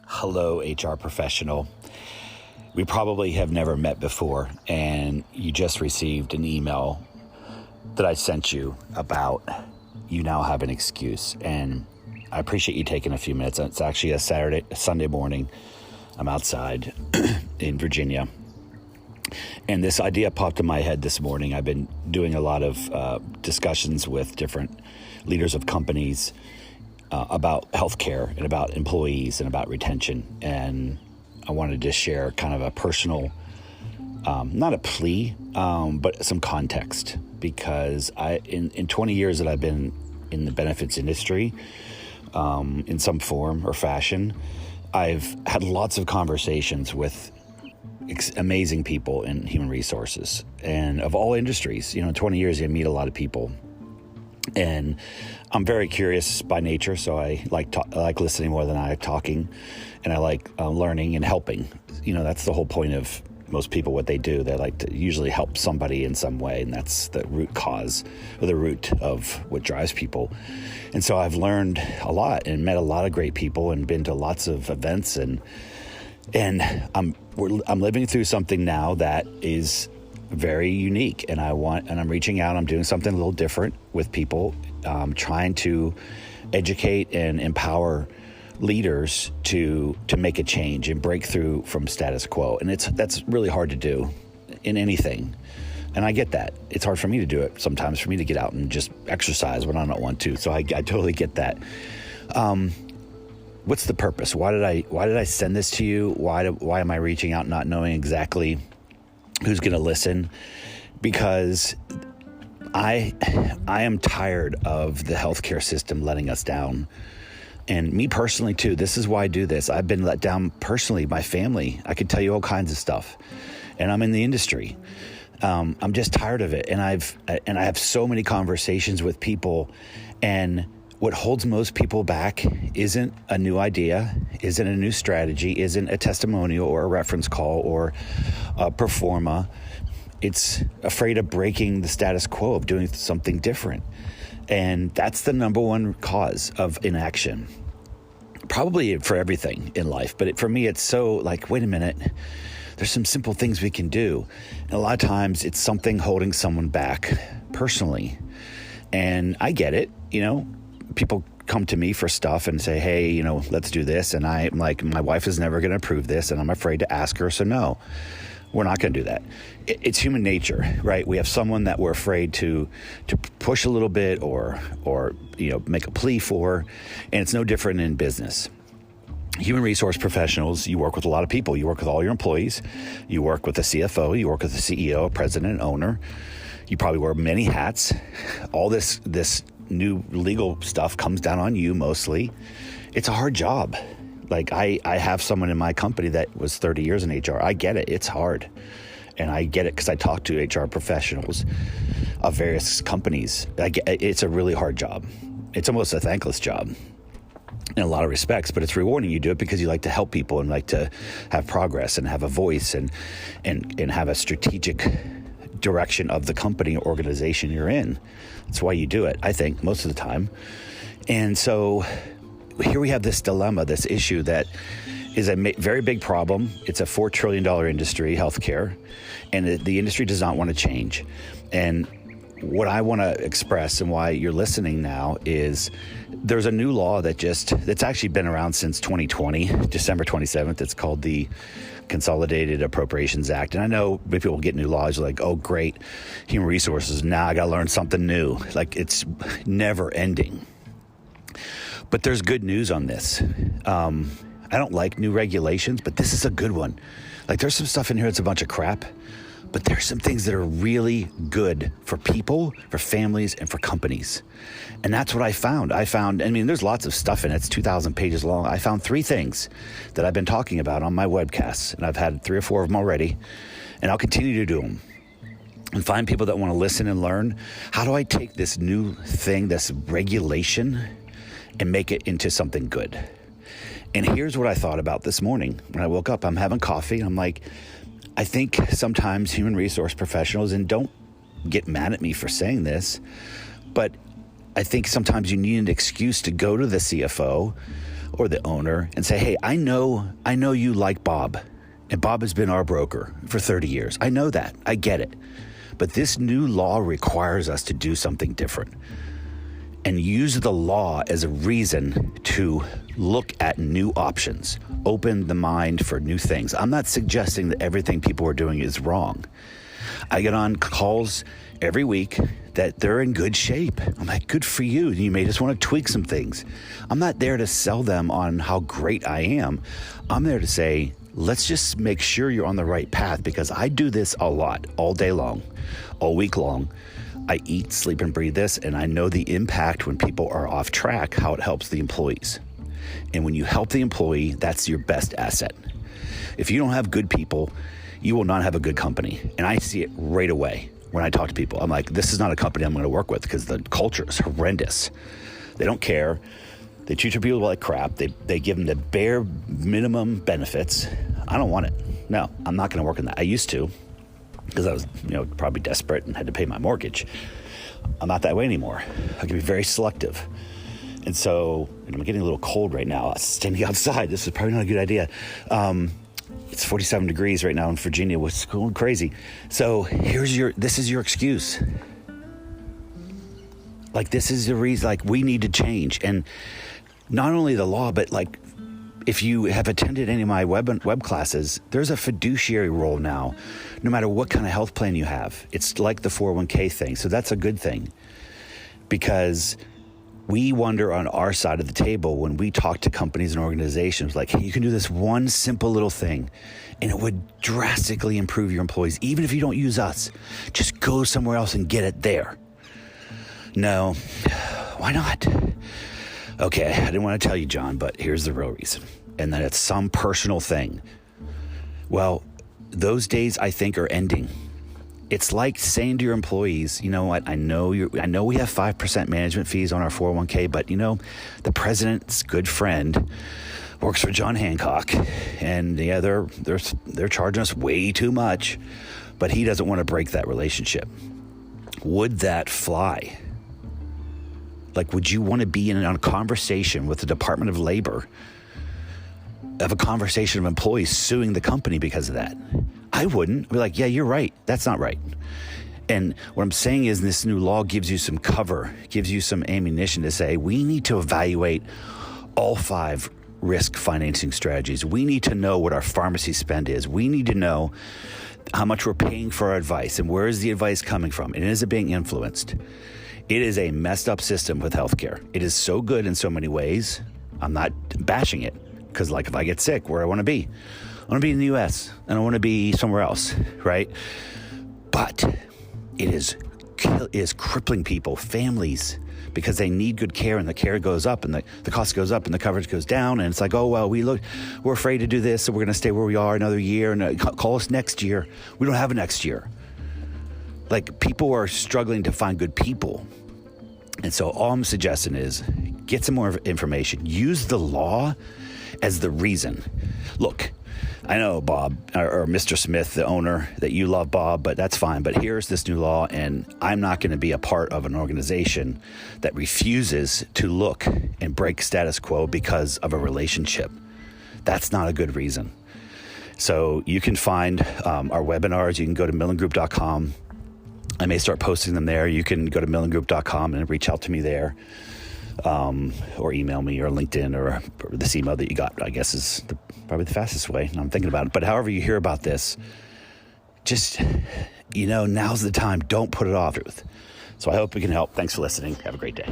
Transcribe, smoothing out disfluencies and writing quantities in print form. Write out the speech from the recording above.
Hello, HR professional. We probably have never met before, and you just received an email that I sent you about you now have an excuse. And I appreciate you taking a few minutes. It's actually a Sunday morning. I'm outside in Virginia. And this idea popped in my head this morning. I've been doing a lot of discussions with different leaders of companies about healthcare and about employees and about retention. And I wanted to share kind of a personal, not a plea, but some context, because in 20 years that I've been in the benefits industry, in some form or fashion, I've had lots of conversations with amazing people in human resources and of all industries. In 20 years, you meet a lot of people. And I'm very curious by nature, so I like listening more than I like talking, and I like learning and helping. That's the whole point of most people, what they do. They like to usually help somebody in some way, and that's the root cause or the root of what drives people. And so I've learned a lot and met a lot of great people and been to lots of events, and I'm living through something now that is very unique, and I'm reaching out. I'm doing something a little different with people, trying to educate and empower leaders to make a change and break through from status quo. And that's really hard to do in anything. And I get that. It's hard for me to do it sometimes, for me to get out and just exercise when I don't want to. So I totally get that. What's the purpose? Why did I send this to you? Why am I reaching out not knowing exactly who's going to listen? Because I am tired of the healthcare system letting us down. And me personally too. This is why I do this. I've been let down personally, my family. I could tell you all kinds of stuff. And I'm in the industry. I'm just tired of it. And I have so many conversations with people, and what holds most people back isn't a new idea, isn't a new strategy, isn't a testimonial or a reference call or a pro forma. It's afraid of breaking the status quo, of doing something different. And that's the number one cause of inaction, probably for everything in life. But for me, it's so like, wait a minute, there's some simple things we can do. And a lot of times it's something holding someone back personally. And I get it, people come to me for stuff and say, hey, let's do this. And I'm like, my wife is never going to approve this, and I'm afraid to ask her. So no, we're not going to do that. It's human nature, right? We have someone that we're afraid to push a little bit or make a plea for. And it's no different in business. Human resource professionals, you work with a lot of people. You work with all your employees. You work with the CFO. You work with the CEO, president, owner. You probably wear many hats. All this new legal stuff comes down on you mostly. It's a hard job. Like I have someone in my company that was 30 years in HR. I get it. It's hard. And I get it because I talk to HR professionals of various companies. It's a really hard job. It's almost a thankless job in a lot of respects, but it's rewarding. You do it because you like to help people and like to have progress and have a voice and have a strategic direction of the company or organization you're in. That's why you do it, I think, most of the time. And so here we have this dilemma, this issue that is a very big problem. It's a $4 trillion industry, healthcare, and the industry does not want to change. And what I want to express and why you're listening now is there's a new law that's actually been around since 2020, December 27th. It's called the Consolidated Appropriations Act. And I know people get new laws like, oh, great, human resources. Now I got to learn something new. Like it's never ending. But there's good news on this. I don't like new regulations, but this is a good one. Like there's some stuff in here that's a bunch of crap, but there's some things that are really good for people, for families, and for companies. And that's what I found. There's lots of stuff in it. It's 2,000 pages long. I found 3 things that I've been talking about on my webcasts, and I've had 3 or 4 of them already, and I'll continue to do them. And find people that want to listen and learn. How do I take this new thing, this regulation, and make it into something good? And here's what I thought about this morning. When I woke up, I'm having coffee, and I'm like, I think sometimes human resource professionals, and don't get mad at me for saying this, but I think sometimes you need an excuse to go to the CFO or the owner and say, hey, I know you like Bob, and Bob has been our broker for 30 years. I know that. I get it. But this new law requires us to do something different, and use the law as a reason to look at new options, open the mind for new things. I'm not suggesting that everything people are doing is wrong. I get on calls every week that they're in good shape. I'm like, good for you. You may just want to tweak some things. I'm not there to sell them on how great I am. I'm there to say, let's just make sure you're on the right path, because I do this a lot, all day long, all week long. I eat, sleep, and breathe this, and I know the impact when people are off track, how it helps the employees. And when you help the employee, that's your best asset. If you don't have good people, you will not have a good company. And I see it right away when I talk to people. I'm like, this is not a company I'm going to work with, because the culture is horrendous. They don't care. They treat your people like crap. They give them the bare minimum benefits. I don't want it. No, I'm not going to work in that. I used to, because I was, probably desperate and had to pay my mortgage. I'm not that way anymore. I can be very selective. And so, I'm getting a little cold right now. Standing outside, this is probably not a good idea. It's 47 degrees right now in Virginia, which is going crazy. So this is your excuse. Like, this is the reason, like, we need to change. And not only the law, but like, if you have attended any of my web classes, there's a fiduciary role now, no matter what kind of health plan you have. It's like the 401k thing. So that's a good thing, because we wonder on our side of the table when we talk to companies and organizations, like, hey, you can do this one simple little thing and it would drastically improve your employees. Even if you don't use us, just go somewhere else and get it there. No, why not? Okay, I didn't want to tell you, John, but here's the real reason. And that it's some personal thing. Well, those days, I think, are ending. It's like saying to your employees, you know what, I know we have 5% management fees on our 401k, but the president's good friend works for John Hancock, and yeah, they're charging us way too much, but he doesn't want to break that relationship. Would that fly? Like, would you want to be in a conversation with the Department of Labor, of a conversation of employees suing the company because of that? I wouldn't. I'd be like, yeah, you're right. That's not right. And what I'm saying is, this new law gives you some cover, gives you some ammunition to say, we need to evaluate all 5 risk financing strategies. We need to know what our pharmacy spend is. We need to know how much we're paying for our advice, and where is the advice coming from, and is it being influenced? It is a messed up system with healthcare. It is so good in so many ways. I'm not bashing it, because like, if I get sick, where I want to be? I want to be in the U.S. and I want to be somewhere else, right? But it is crippling people, families, because they need good care, and the care goes up, and the cost goes up, and the coverage goes down, and it's like, oh, well, we're afraid to do this, so we're going to stay where we are another year, and call us next year. We don't have a next year. Like, people are struggling to find good people. And so all I'm suggesting is get some more information. Use the law as the reason. Look, I know Bob or Mr. Smith, the owner, that you love Bob, but that's fine. But here's this new law, and I'm not going to be a part of an organization that refuses to look and break status quo because of a relationship. That's not a good reason. So you can find our webinars. You can go to millengroup.com. I may start posting them there. You can go to millengroup.com and reach out to me there, or email me, or LinkedIn, or this email that you got, I guess, is probably the fastest way. I'm thinking about it. But however you hear about this, just, now's the time. Don't put it off. So I hope we can help. Thanks for listening. Have a great day.